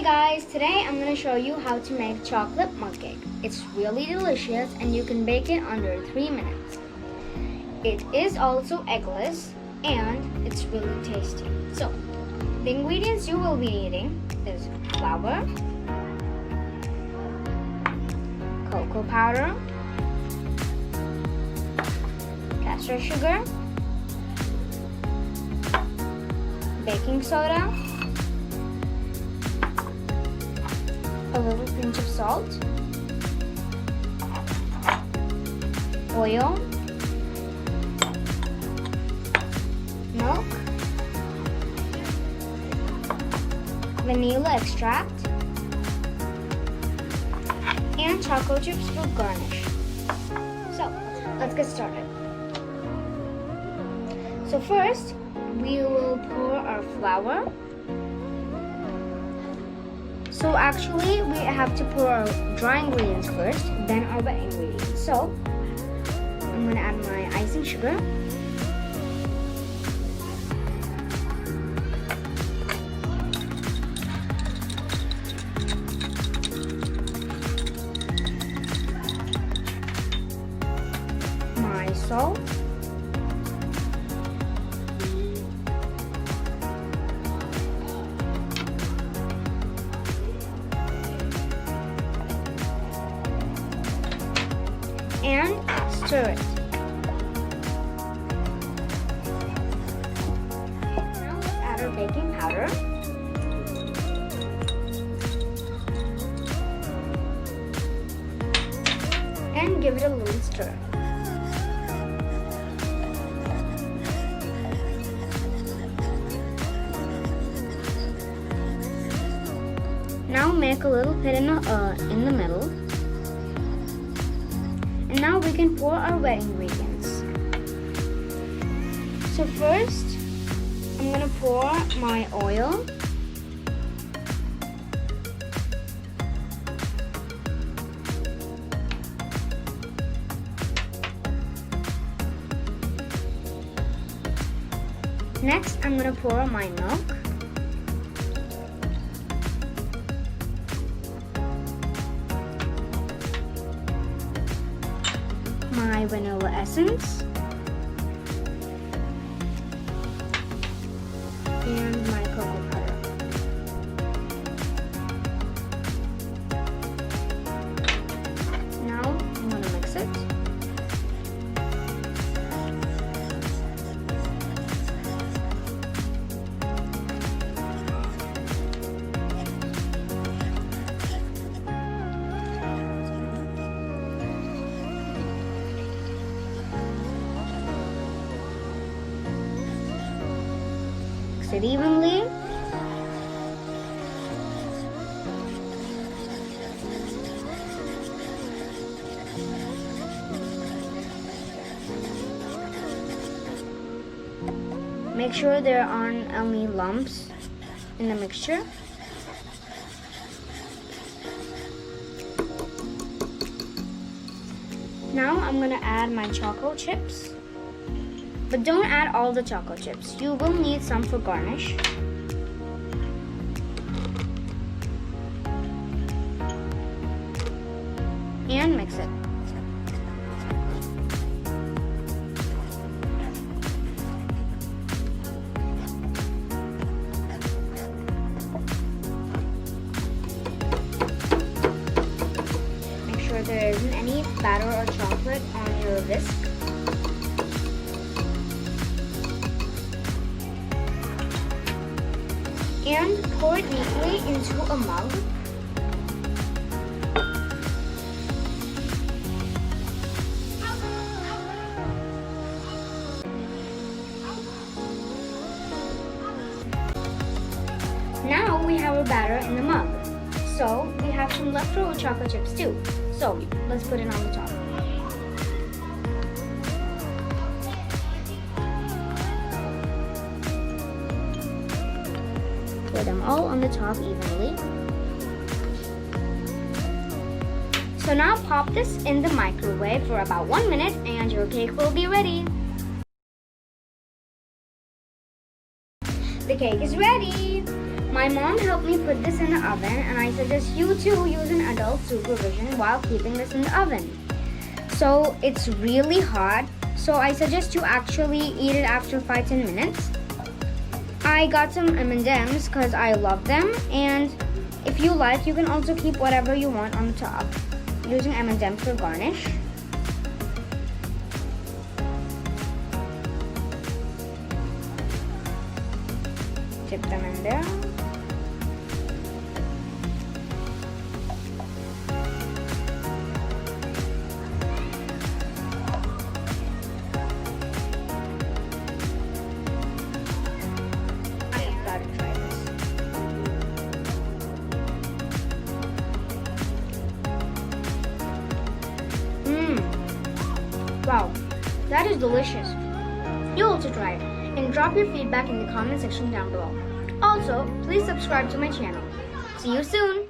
Hey guys, today I'm going to show you how to make chocolate mug cake. It's really delicious and you can bake it under 3 minutes. It is also eggless and it's really tasty. So, the ingredients you will be needing is flour, cocoa powder, castor sugar, baking soda, a little pinch of salt, oil, milk, vanilla extract, and choco chips for garnish. So, let's get started. So first, we will pour our flour. So actually, we have to pour our dry ingredients first, then our wet ingredients. So, I'm going to add my icing sugar. My salt. And stir it. Now let's add our baking powder. And give it a little stir. Now make a little pit in the middle. And now we can pour our wet ingredients. So first, I'm going to pour my oil. Next, I'm going to pour my milk. My vanilla essence, and my cocoa powder. Now I'm going to mix it. Mix it evenly. Make sure there aren't any lumps in the mixture. Now I'm going to add my choco chips. But don't add all the choco chips. You will need some for garnish. And mix it. Make sure there isn't any batter or chocolate on your whisk. And pour it neatly into a mug. Now we have our batter in the mug. So we have some leftover chocolate chips too. So let's put it on the top. Put them all on the top evenly. So now pop this in the microwave for about 1 minute and your cake will be ready. The cake is ready. My mom helped me put this in the oven, and I suggest you too use an adult supervision while keeping this in the oven. So it's really hot, so I suggest you actually eat it after 5-10 minutes. I got some M&Ms because I love them, and if you like, you can also keep whatever you want on the top, using M&Ms for garnish. Dip them in there. I've got to try this. Wow, that is delicious. You also try it and drop your feedback in the comment section down below. Also, please subscribe to my channel. See you soon!